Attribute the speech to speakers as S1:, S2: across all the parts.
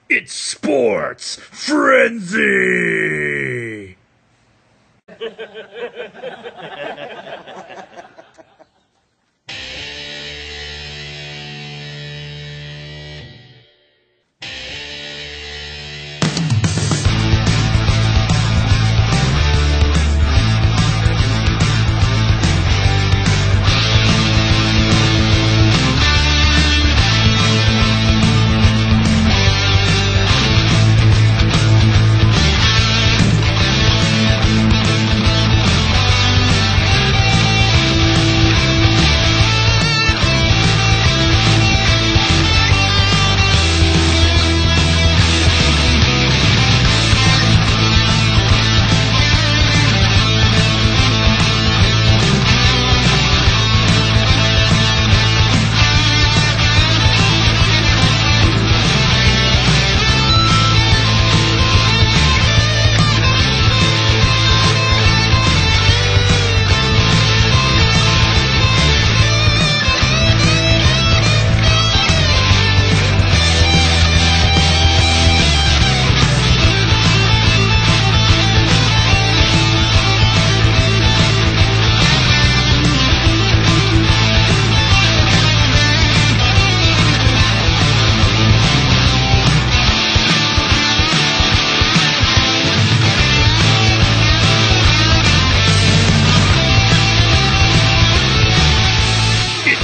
S1: It's Sports Frenzy!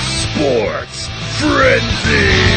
S1: Sports Frenzy!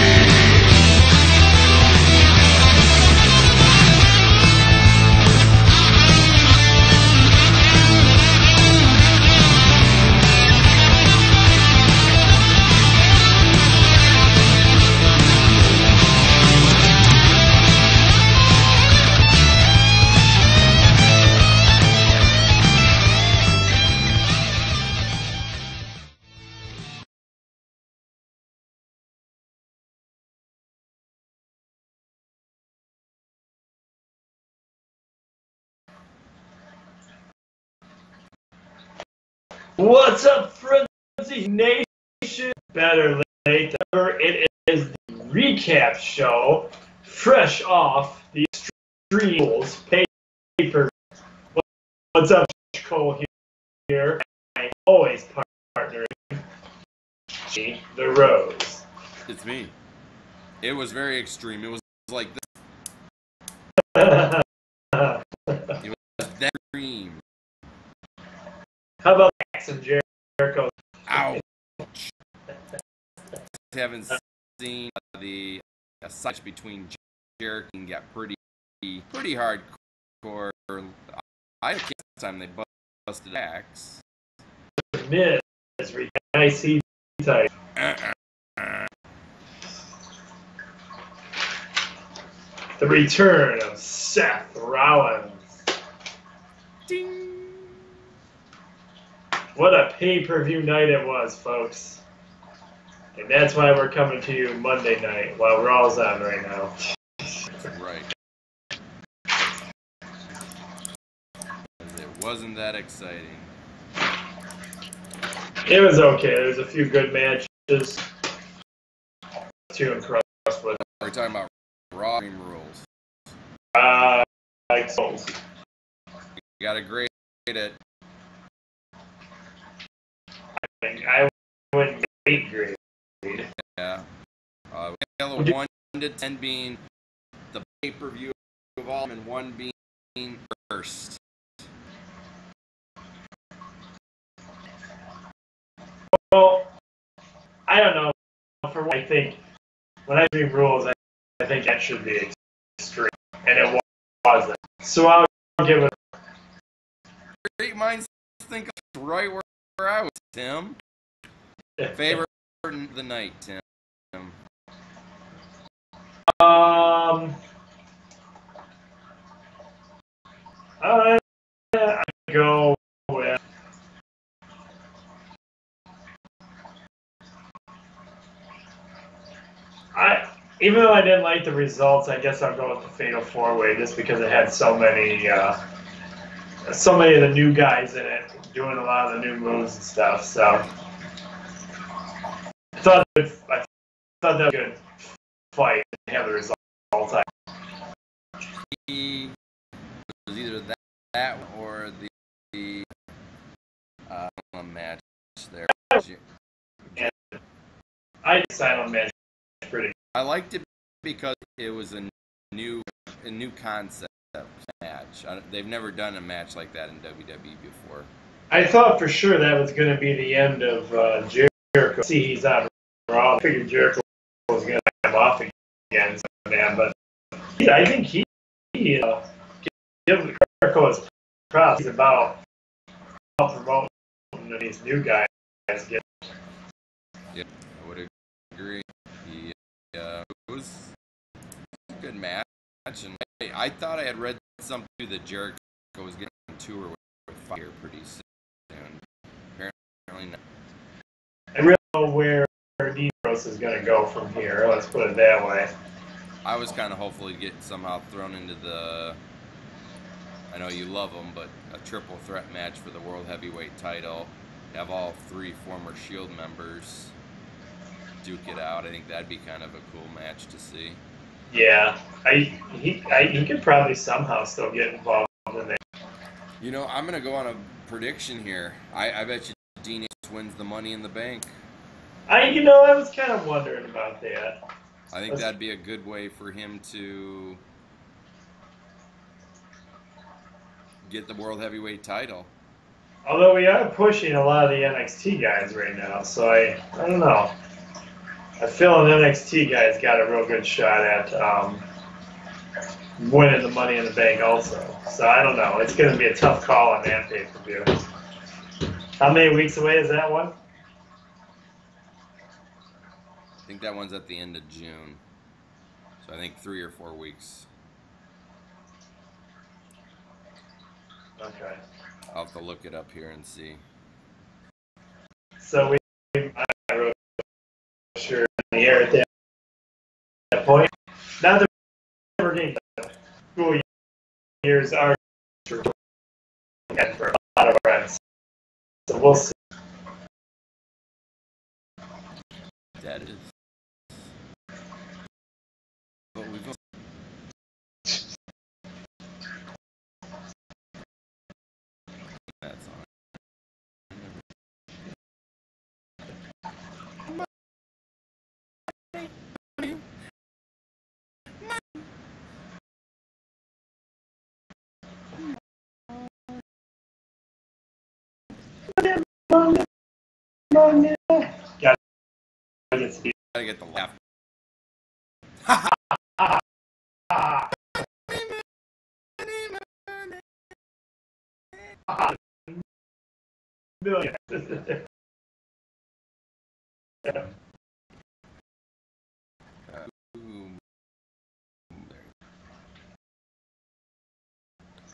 S2: What's up, Frenzy Nation? Better late than never. It is the recap show, fresh off the Extreme Rules paper. What's up, Cole here? I always partner the Rose.
S3: It's me. It was very extreme. It was like this. It was that extreme.
S2: How about Max and Jericho?
S3: Ouch! Haven't seen the such between Jericho and get pretty hardcore. I can't time they busted axe.
S2: Miz, IC type. The return of Seth Rollins.
S3: Ding.
S2: What a pay-per-view night it was, folks. And that's why we're coming to you Monday night while Raw's on right now.
S3: Right. It wasn't that exciting.
S2: It was okay. There's a few good matches. Too impressed with.
S3: We're talking about Raw rules.
S2: Like souls.
S3: You gotta grade it.
S2: I went 8 grade.
S3: Yeah. Scale of 1 to 10 being the pay-per-view of all, and 1 being first.
S2: Well, I don't know. For what I think, when I do rules, I think that should be extreme, and it wasn't. So I'll give it.
S3: Great minds think right where I was, Tim. Favorite of the night, Tim.
S2: I'd go with. Even though I didn't like the results, I guess I'll go with the Fatal 4-Way just because it had so many of the new guys in it doing a lot of the new moves and stuff. So I thought that was a good fight to have the results.
S3: that or the match there.
S2: And I Asylum match pretty.
S3: I liked it because it was a new concept match. They've never done a match like that in WWE before.
S2: I thought for sure that was going to be the end of Jericho. See, he's on Raw. I figured Jericho was going to come off again, man. But yeah, I think he gives Jericho his props. He's about promoting these new guys.
S3: Yeah, I would agree. It was a good match, and I thought I had read something that Jericho was getting on tour with Fire pretty soon. Apparently not.
S2: I really don't know where Negros is going to go from here. Let's put it that way.
S3: I was kind of hopeful he'd get somehow thrown into the, I know you love him, but a triple threat match for the World Heavyweight title. Have all 3 former Shield members duke it out. I think that'd be kind of a cool match to see.
S2: Yeah, he could probably somehow still get involved in it.
S3: You know, I'm going to go on a prediction here. I bet you Dean Ambrose wins the Money in the Bank.
S2: I was kind of wondering about that.
S3: I think that'd be a good way for him to get the World Heavyweight title.
S2: Although we are pushing a lot of the NXT guys right now, so I don't know. I feel an NXT guy's got a real good shot at winning the Money in the Bank also. So I don't know. It's going to be a tough call on that pay-per-view. How many weeks away is that one?
S3: I think that one's at the end of June. So I think 3 or 4 weeks.
S2: Okay.
S3: I'll have to look it up here and see.
S2: So I'm not really sure in the air at that point. Now that we're getting school years are for a lot of friends. So we'll see.
S3: That is. But we've that's on. Gotta get the laugh.
S2: Million.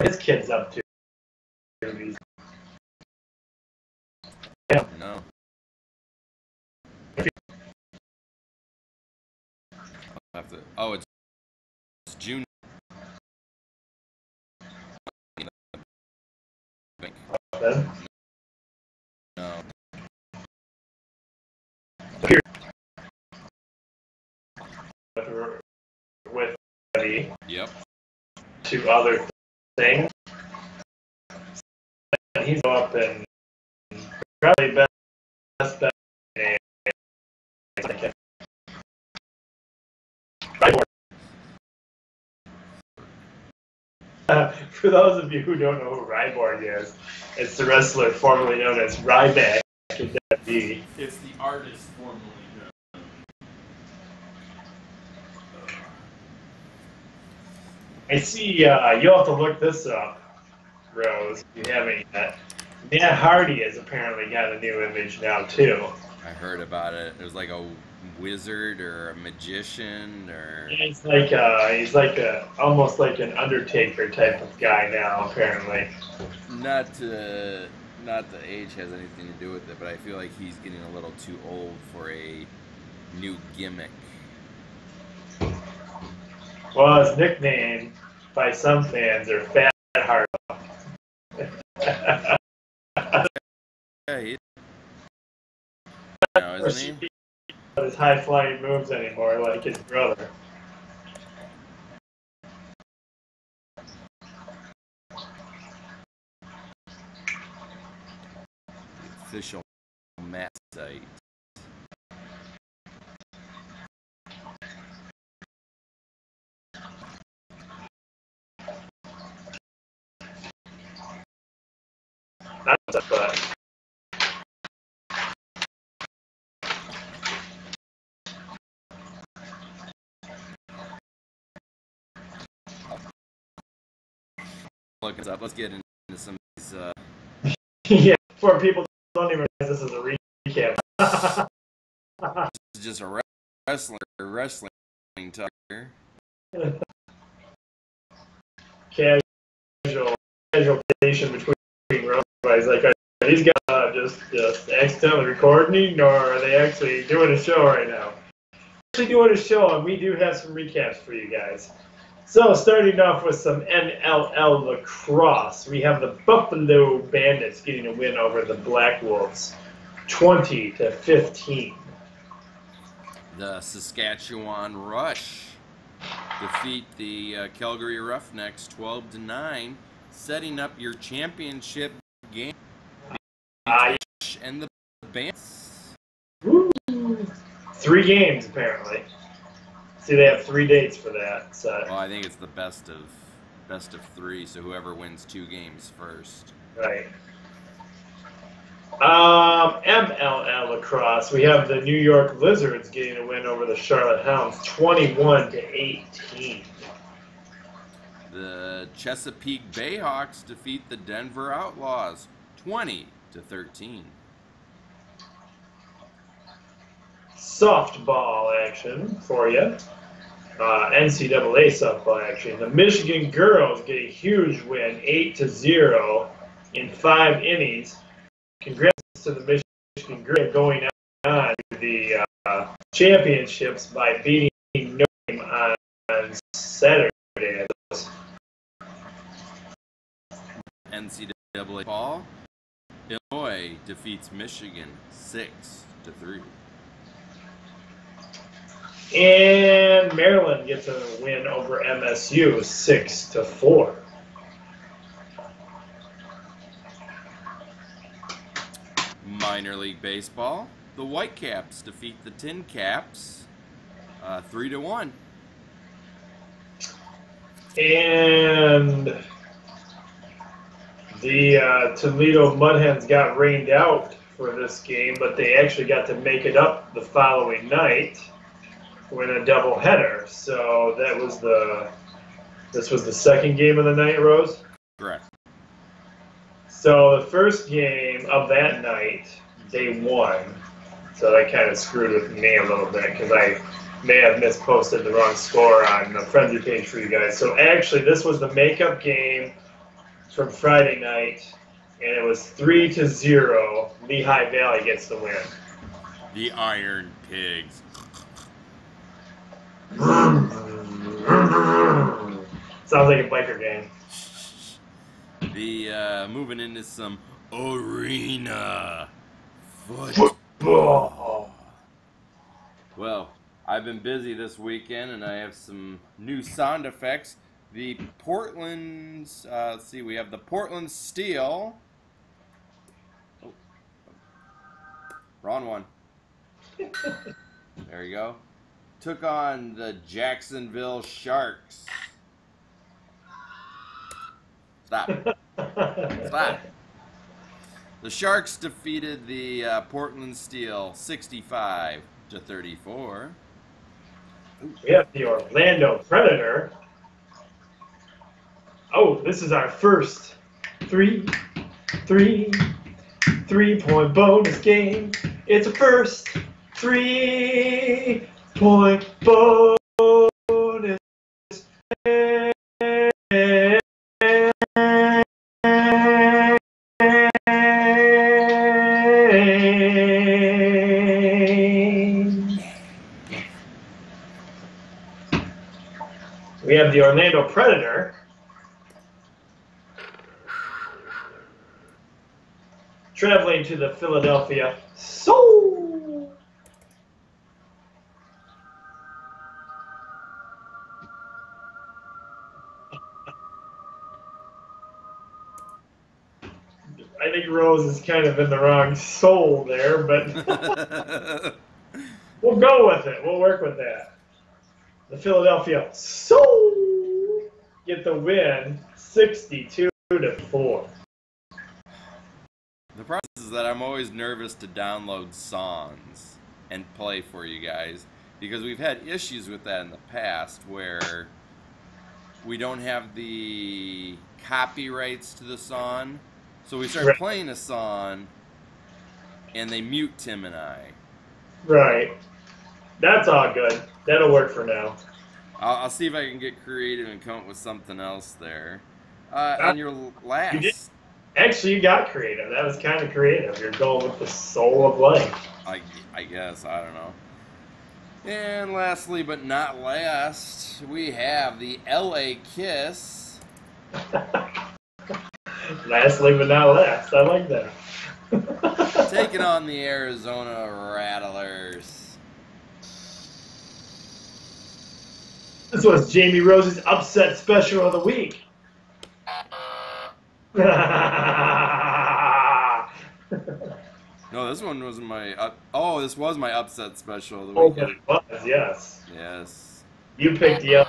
S2: His kid's up to. Yeah.
S3: No. I'll have to. Oh, it's June. No.
S2: With Eddie.
S3: Yep.
S2: 2 other things. And he's up in probably best bet. For those of you who don't know who Ryborg is, it's the wrestler formerly known as Ryback in WWE.
S4: It's the artist formerly known.
S2: I see you'll have to look this up, Rose, if you haven't yet. Matt Hardy has apparently got a new image now, too.
S3: I heard about it. It was like a wizard or a magician or.
S2: Yeah, he's like almost like an Undertaker type of guy now, apparently.
S3: Not the age has anything to do with it, but I feel like he's getting a little too old for a new gimmick.
S2: Well, his nickname by some fans are Fat Hardy.
S3: Yeah, he. No, isn't he?
S2: His high-flying moves anymore, like his brother.
S3: official match site.
S2: But
S3: Look us up. Let's get into some of these.
S2: yeah, for people who don't even realize this is a recap.
S3: This is just a wrestling talk here.
S2: Casual patient between robots. Like, are these guys just accidentally recording, or are they actually doing a show right now? Actually doing a show, and we do have some recaps for you guys. So, starting off with some NLL lacrosse, we have the Buffalo Bandits getting a win over the Black Wolves, 20-15.
S3: The Saskatchewan Rush defeat the Calgary Roughnecks 12-9, setting up your championship game. And the Bandits.
S2: Woo! 3 games apparently. See, they have 3 dates for that. So.
S3: Well, I think it's the best of 3, so whoever wins 2 games first.
S2: Right. MLL lacrosse. We have the New York Lizards getting a win over the Charlotte Hounds, 21-18.
S3: The Chesapeake Bayhawks defeat the Denver Outlaws, 20-13.
S2: Softball action for you. NCAA softball action. The Michigan girls get a huge win, 8-0 in 5 innings. Congrats to the Michigan girls going on to the championships by beating Notre Dame on Saturday.
S3: NCAA ball. Illinois defeats Michigan 6-3.
S2: And Maryland gets a win over MSU 6-4.
S3: Minor League Baseball. The Whitecaps defeat the Tin Caps 3-1.
S2: And the Toledo Mudhens got rained out for this game, but they actually got to make it up the following night with a doubleheader. So this was the second game of the night, Rose?
S3: Correct.
S2: So the first game of that night, they won. So that kind of screwed with me a little bit because I may have misposted the wrong score on the Frenzy page for you guys. So actually, this was the makeup game from Friday night, and it was 3-0. Lehigh Valley gets the win.
S3: The Iron Pigs.
S2: Sounds like a biker gang.
S3: The moving into some arena football.
S2: Football.
S3: Well, I've been busy this weekend, and I have some new sound effects. The Portland's, let's see, we have the Portland Steel. Oh, wrong one. There you go. Took on the Jacksonville Sharks. Stop. Stop. The Sharks defeated the Portland Steel 65-34.
S2: We have the Orlando Predator. Oh, this is our first three-point bonus game. It's a first 3-point bonus game. We have the Orlando Predator traveling to the Philadelphia Soul. I think Rose is kind of in the wrong soul there, but we'll go with it. We'll work with that. The Philadelphia Soul get the win, 62-4.
S3: The problem is that I'm always nervous to download songs and play for you guys because we've had issues with that in the past where we don't have the copyrights to the song. So we start playing a song and they mute Tim and I.
S2: Right. That's all good. That'll work for now.
S3: I'll see if I can get creative and come up with something else there. And your last...
S2: You did. Actually, you got creative. That was kind of creative. You're going with the soul of life.
S3: I guess. I don't know. And lastly, but not last, we have the LA Kiss.
S2: Lastly, but not last. I like that.
S3: Taking on the Arizona Rattlers.
S2: This was Jamie Rose's upset special of the week.
S3: No, this one wasn't my... this was my upset special of the
S2: Oh,
S3: week.
S2: but it was, yes.
S3: Yes.
S2: You picked the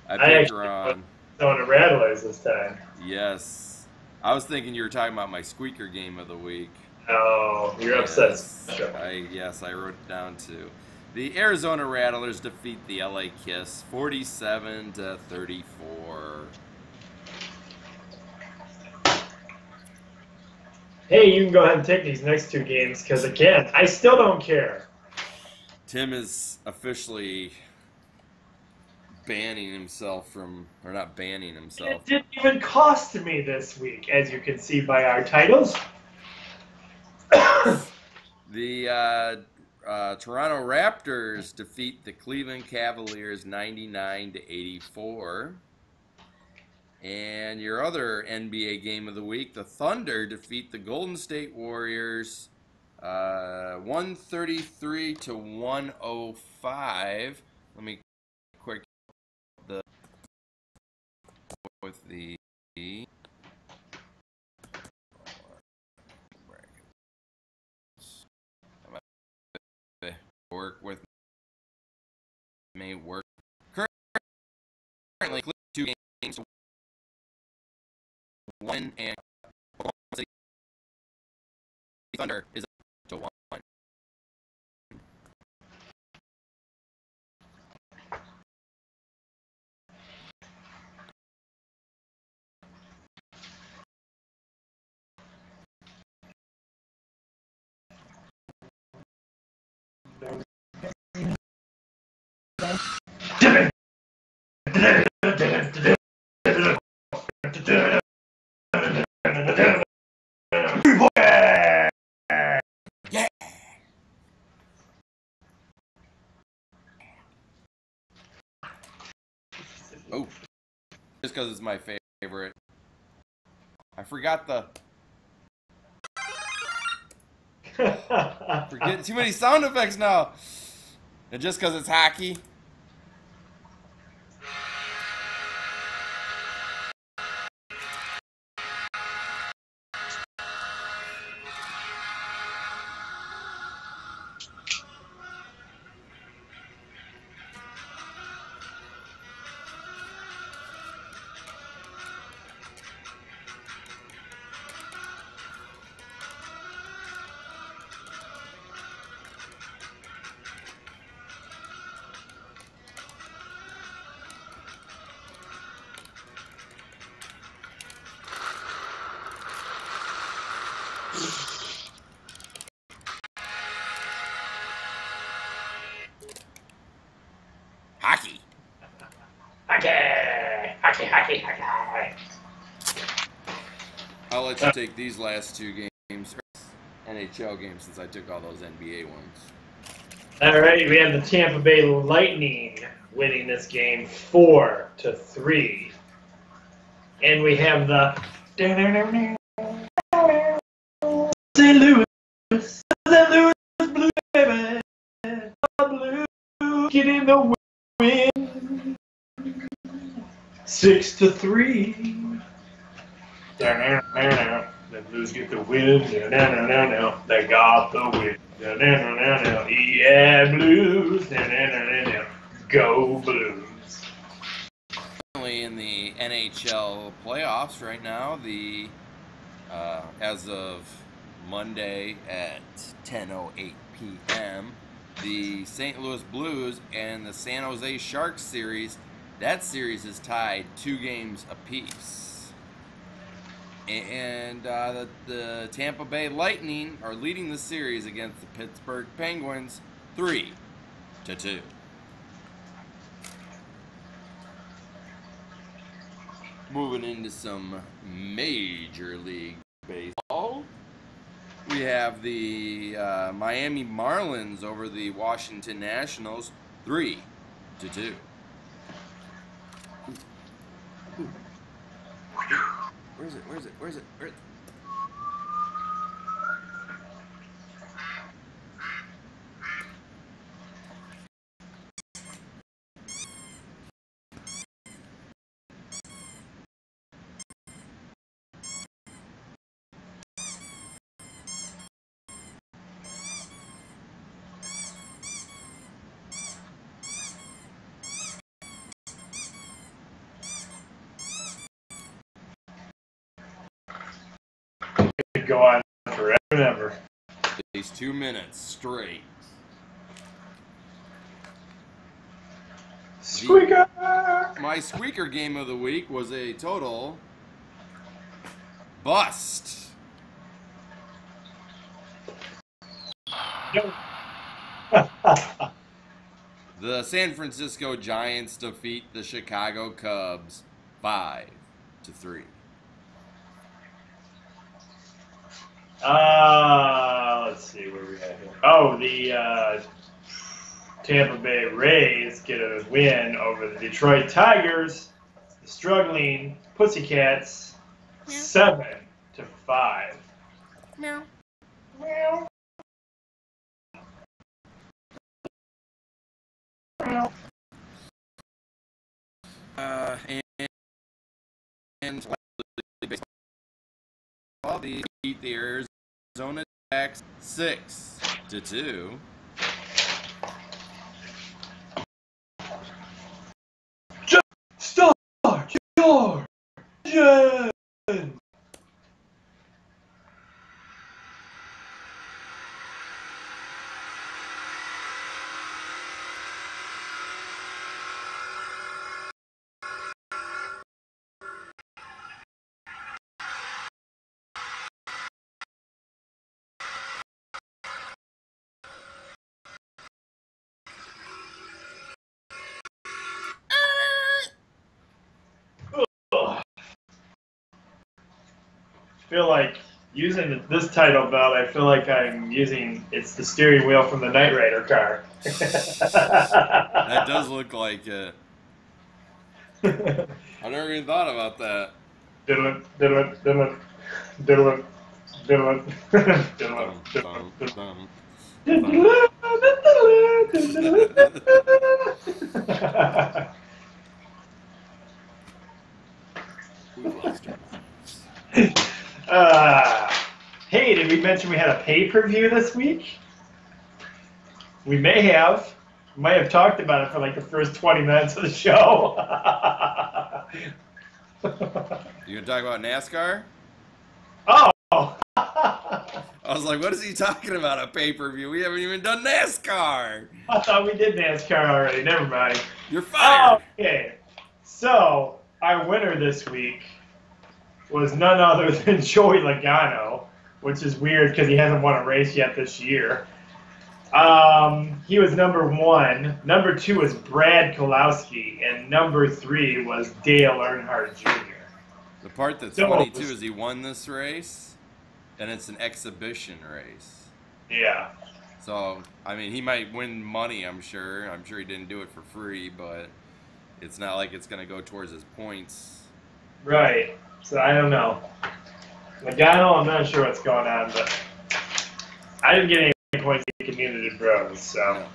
S3: I picked Ron.
S2: on the Rattlers this time.
S3: Yes. I was thinking you were talking about my squeaker game of the week.
S2: Oh, you're upset. Special.
S3: Yes, I wrote it down too. The Arizona Rattlers defeat the LA Kiss 47-34.
S2: Hey, you can go ahead and take these next two games because, again, I still don't care.
S3: Tim is officially banning himself from, or not banning himself.
S2: It didn't even cost me this week, as you can see by our titles.
S3: The Toronto Raptors defeat the Cleveland Cavaliers 99-84. And your other NBA game of the week, the Thunder defeat the Golden State Warriors 133-105. Let me quick the with the work with may work currently 2 games. One and Thunder is up to 1. Oh, just because it's my favorite. I forgot the... Forget too many sound effects now. And just because it's hockey. Hockey.
S2: Hockey.
S3: I'll let you take these last 2 games, NHL games, since I took all those NBA ones.
S2: All right, we have the Tampa Bay Lightning winning this game 4-3, and we have the St. Louis Blues, baby, the Blues getting the win 6-3. Blues get the win. No. They got the win. No. Yeah, Blues. No. Go Blues.
S3: In the NHL playoffs right now, the as of Monday at 10:08 p.m., the St. Louis Blues and the San Jose Sharks series, that series is tied 2 games apiece. And the Tampa Bay Lightning are leading the series against the Pittsburgh Penguins 3-2. Moving into some Major League Baseball, we have the Miami Marlins over the Washington Nationals, 3-2. Where is it?
S2: Could go on forever and ever.
S3: These 2 minutes straight.
S2: Squeaker!
S3: My squeaker game of the week was a total bust. The San Francisco Giants defeat the Chicago Cubs 5-3.
S2: Let's see where we at here. Oh, the Tampa Bay Rays get a win over the Detroit Tigers, the struggling Pussycats, 7-5.
S3: Meow.
S2: Meow.
S3: And they beat the Arizona Diamondbacks 6-2.
S2: Start your engine! I feel like using this title belt, I feel like I'm using, it's the steering wheel from the Knight Rider car.
S3: That does look like it. I never even thought about that.
S2: Diddle it.
S3: We lost our minds.
S2: Hey, did we mention we had a pay-per-view this week? We may have. We might have talked about it for like the first 20 minutes of the show.
S3: You gonna talk about NASCAR?
S2: Oh!
S3: I was like, what is he talking about, a pay-per-view? We haven't even done NASCAR.
S2: I thought we did NASCAR already. Never mind.
S3: You're fired.
S2: Okay. So, our winner this week was none other than Joey Logano, which is weird because he hasn't won a race yet this year. He was number 1. Number 2 was Brad Kolowski, and number 3 was Dale Earnhardt Jr.
S3: The part that's funny, too, is he won this race, and it's an exhibition race.
S2: Yeah.
S3: So, I mean, he might win money, I'm sure. I'm sure he didn't do it for free, but it's not like it's going to go towards his points.
S2: Right. So, I don't know. Logano, I'm not sure what's going on, but I didn't get any points in Community Bros, so.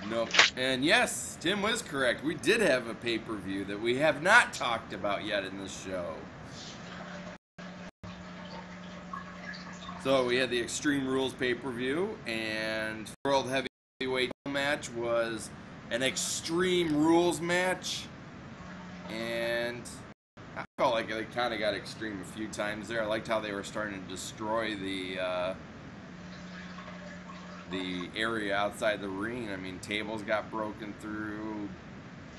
S3: Nope. And yes, Tim was correct. We did have a pay-per-view that we have not talked about yet in this show. So we had the Extreme Rules pay-per-view, and World Heavyweight match was an Extreme Rules match, and I felt like they kind of got extreme a few times there. I liked how they were starting to destroy the area outside the ring. I mean, tables got broken through,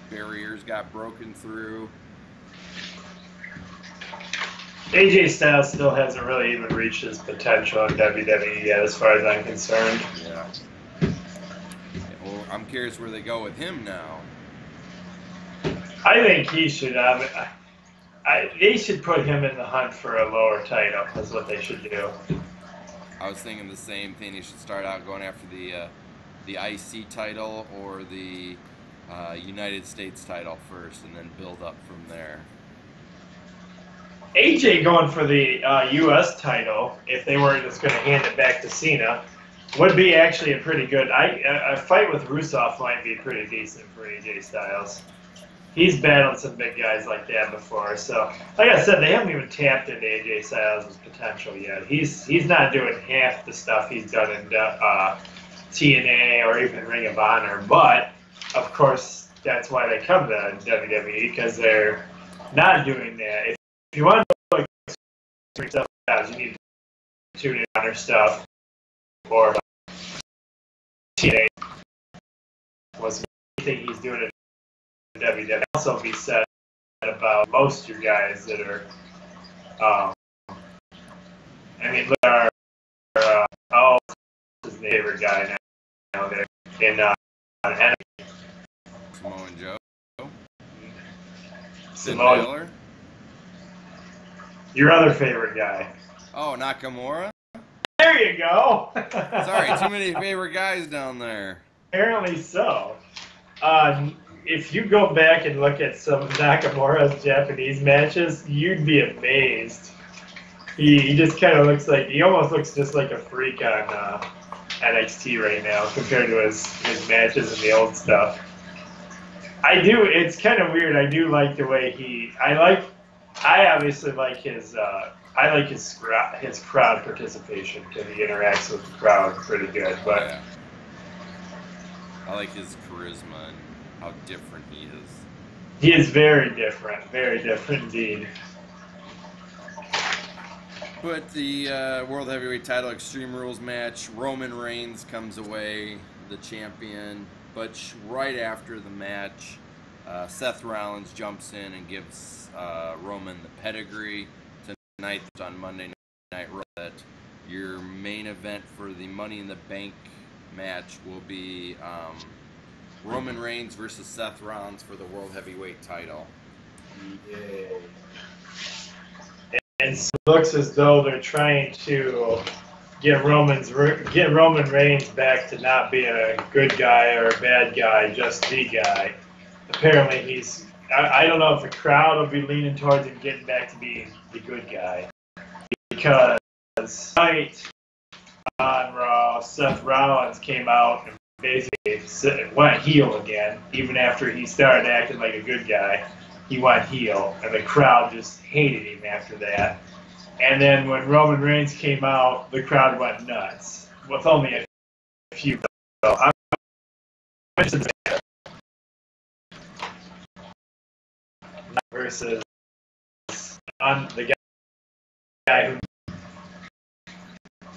S3: barriers got broken through.
S2: AJ Styles still hasn't really even reached his potential in WWE yet, as far as I'm concerned.
S3: Yeah. Well, I'm curious where they go with him now.
S2: I think he should have. They should put him in the hunt for a lower title. That's what they should do.
S3: I was thinking the same thing. He should start out going after the IC title or the United States title first, and then build up from there.
S2: AJ going for the U.S. title, if they were just going to hand it back to Cena, would be actually a pretty good. A fight with Rusev might be pretty decent for AJ Styles. He's battled some big guys like that before. So, like I said, they haven't even tapped into AJ Styles' potential yet. He's not doing half the stuff he's done in TNA or even Ring of Honor. But, of course, that's why they come to WWE, because they're not doing that. If you want to look stuff out, you need to tune in on her stuff, or TNA was anything he's doing in WWE. Also be said about most of your guys that are, I mean, look at our, his favorite guy now there in NXT.
S3: Samoan Joe.
S2: Samoan.
S3: Balor.
S2: Your other favorite guy.
S3: Oh, Nakamura?
S2: There you go.
S3: Sorry, too many favorite guys down there.
S2: Apparently so. If you go back and look at some of Nakamura's Japanese matches, you'd be amazed. He just kind of looks like, he almost looks just like a freak on NXT right now compared to his matches and the old stuff. It's kind of weird. I do like the way I obviously like his crowd participation, because he interacts with the crowd pretty good. But
S3: yeah. I like his charisma and how different he is.
S2: He is very different indeed.
S3: But the World Heavyweight title Extreme Rules match, Roman Reigns comes away the champion, but right after the match, Seth Rollins jumps in and gives Roman the pedigree. Tonight on Monday Night Raw, that your main event for the Money in the Bank match will be Roman Reigns versus Seth Rollins for the World Heavyweight title.
S2: Yay. And so it looks as though they're trying to get Roman Reigns back to not being a good guy or a bad guy, just the guy. Apparently I don't know if the crowd will be leaning towards him getting back to being the good guy. Because tonight on Raw, Seth Rollins came out and basically went heel again. Even after he started acting like a good guy, he went heel. And the crowd just hated him after that. And then when Roman Reigns came out, the crowd went nuts. With only a few. So I'm versus the guy who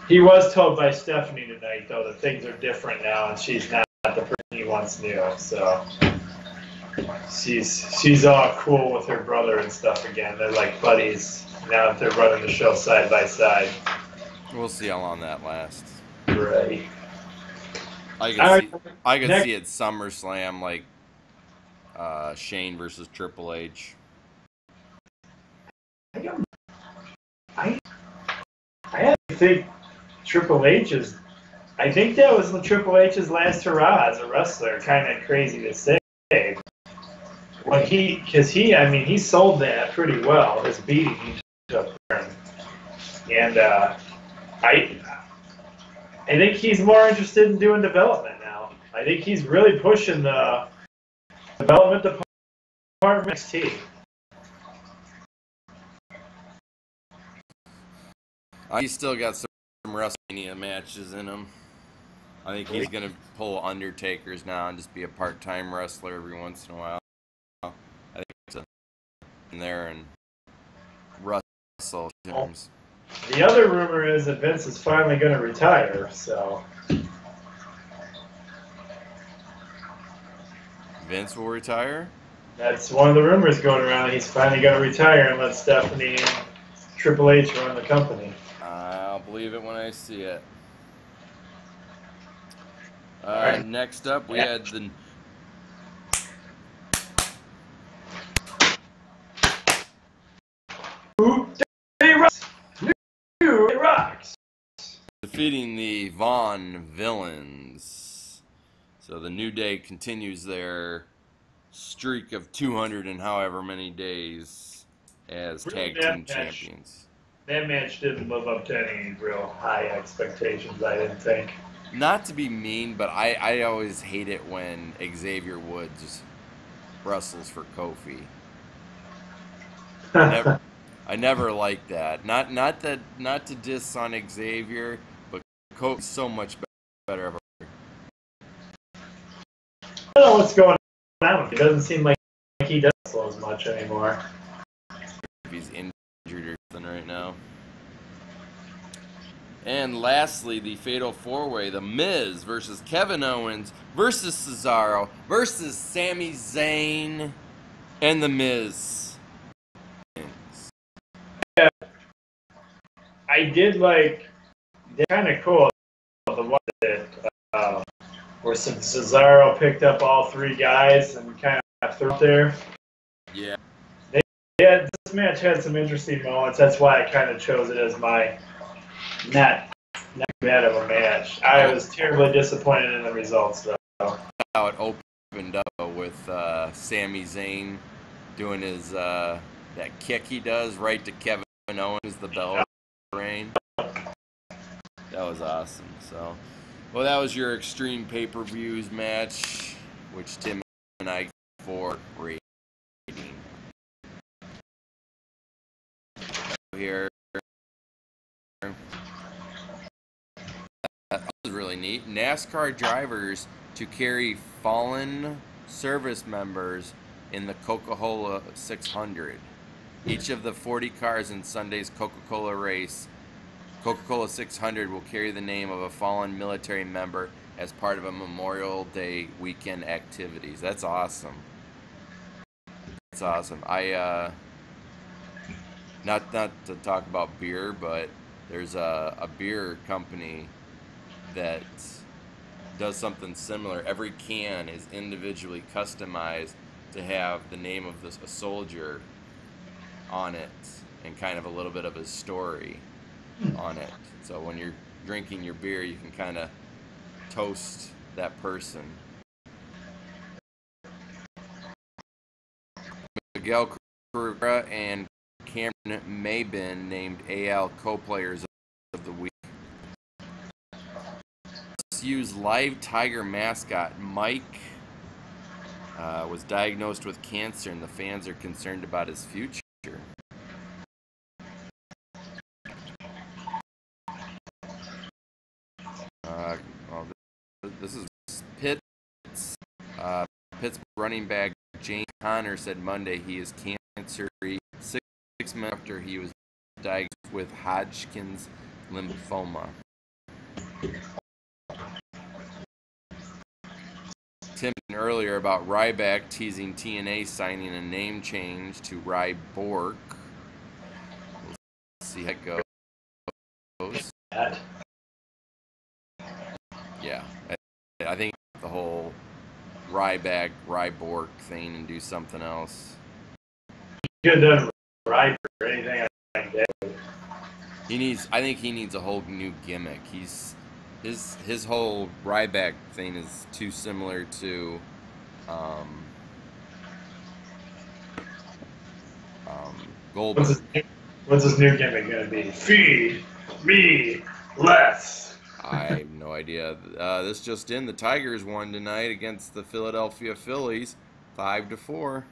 S2: he was told by Stephanie tonight, though, that things are different now and she's not the person he once knew. So she's all cool with her brother and stuff again. They're like buddies now that they're running the show side by side.
S3: We'll see how long that lasts.
S2: Right.
S3: I could see at SummerSlam, like Shane versus Triple H.
S2: I think Triple H is. I think that was Triple H's last hurrah as a wrestler. Kind of crazy to say. When he sold that pretty well. His beating he took, and I think he's more interested in doing development now. I think he's really pushing the development department of NXT.
S3: He's still got some WrestleMania matches in him. I think he's going to pull Undertaker's now and just be a part-time wrestler every once in a while. I think it's in there and wrestle terms.
S2: The other rumor is that Vince is finally going to retire, so.
S3: Vince will retire?
S2: That's one of the rumors going around. He's finally going to retire and let Stephanie and Triple H run the company.
S3: I'll believe it when I see it.
S2: Right.
S3: Next up, we had the...
S2: New Day Rocks.
S3: Defeating the Vaughn Villains. So the New Day continues their streak of 200 and however many days as tag team champions.
S2: That match didn't live up to any real high expectations, I didn't think.
S3: Not to be mean, but I always hate it when Xavier Woods wrestles for Kofi. I never liked that. Not to diss on Xavier, but Kofi's so much better of a.
S2: I don't know what's going on. It doesn't seem like he does wrestle as much anymore.
S3: He's injured or something right now. And lastly, the Fatal 4-Way, The Miz versus Kevin Owens versus Cesaro versus Sami Zayn and The Miz.
S2: Yeah, I did like, they're kind of cool, the one that, where Cesaro picked up all three guys and kind of threw it there.
S3: Yeah.
S2: Yeah, this match had some interesting moments. That's why I kind of chose it as my not bad of a match. I was terribly disappointed in the results, though.
S3: How it opened up with Sami Zayn doing his that kick he does right to Kevin Owens, the bell ring. That was awesome. So, well, that was your Extreme Pay-Per-Views match, which Tim and I for rating. Here. That was really neat. NASCAR drivers to carry fallen service members in the Coca-Cola 600. Each of the 40 cars in Sunday's Coca-Cola race, Coca-Cola 600, will carry the name of a fallen military member as part of a Memorial Day weekend activities. That's awesome. That's awesome. Not to talk about beer, but there's a beer company that does something similar. Every can is individually customized to have the name of a soldier on it and kind of a little bit of a story on it. So when you're drinking your beer, you can kind of toast that person. Miguel Cabrera and Cameron Maybin named AL co-players of the week. Use live Tiger mascot Mike was diagnosed with cancer, and the fans are concerned about his future. Well, this is Pitt's running back James Conner said Monday he is cancer-free 6 months after he was diagnosed with Hodgkin's lymphoma. Tim earlier about Ryback teasing TNA signing a name change to Ryborg. We'll see how it goes. Yeah, I think the whole Ryback, Ryborg thing and do something else.
S2: He could have done Ryback or anything like that.
S3: I think he needs a whole new gimmick. His whole Ryback thing is too similar to Goldberg.
S2: What's his new gimmick going to be? Feed me less.
S3: I have no idea. This just in: the Tigers won tonight against the Philadelphia Phillies, 5-4.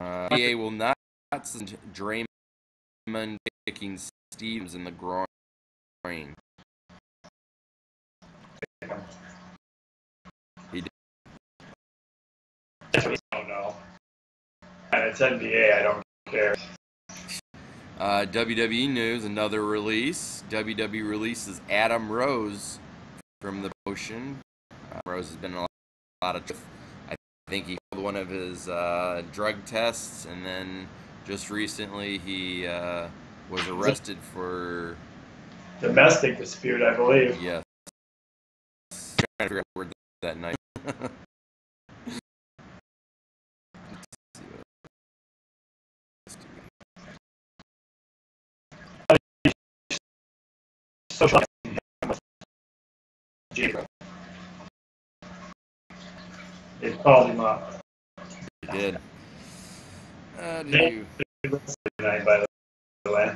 S3: NBA will not send Draymond kicking Stevens in the groin. He did.
S2: I don't know. And it's NBA, I don't care.
S3: WWE news, another release. WWE releases Adam Rose from the promotion. Rose has been in a lot of. I think he failed one of his drug tests, and then just recently he was arrested for
S2: domestic dispute, I believe.
S3: yes. Trying to figure out where that night.
S2: They called him up.
S3: They did.
S2: Tonight, by the way.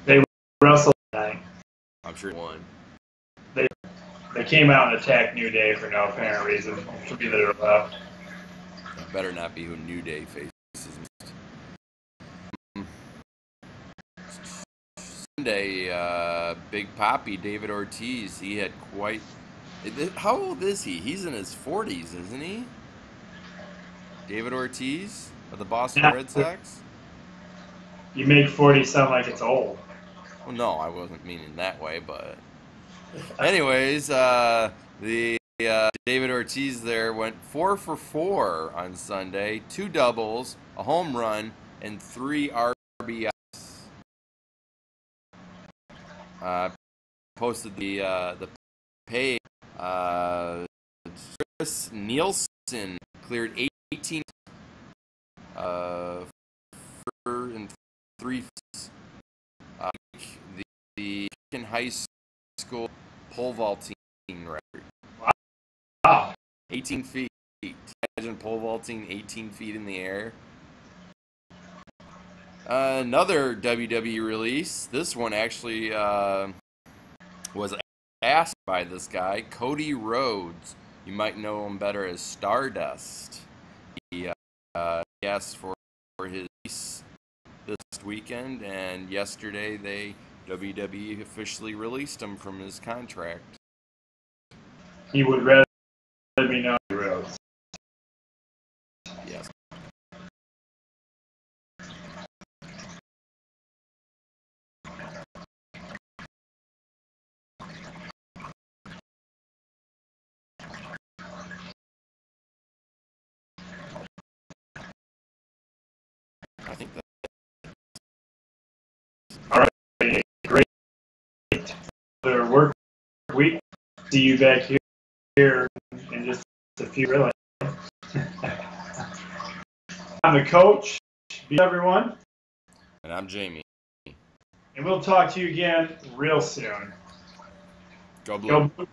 S3: They
S2: wrestled tonight.
S3: I'm sure won.
S2: They came out and attacked New Day for no apparent reason. Should be their left.
S3: It better not be who New Day faces. Sunday, Big Papi, David Ortiz, he had quite... How old is he? He's in his 40s, isn't he? David Ortiz of the Boston Red Sox?
S2: You make 40 sound like it's old.
S3: Well, no, I wasn't meaning that way, but... Anyways, the David Ortiz there went 4 for 4 on Sunday, 2 doubles, a home run, and 3 RBIs. Posted the pay. Chris Nielsen cleared 18 and 3. The high school pole vaulting record.
S2: Wow.
S3: 18 feet. Imagine pole vaulting 18 feet in the air. Another WWE release. This one actually was asked by this guy, Cody Rhodes. You might know him better as Stardust. He asked for his release this weekend, and yesterday WWE officially released him from his contract.
S2: He would rather be known as Rhodes.
S3: Yes. I think that.
S2: All right, great. Another work week. See you back here in just a few. Really. I'm the coach. Be everyone.
S3: And I'm Jamie.
S2: And we'll talk to you again real soon.
S3: Go Blue.
S2: Go Blue.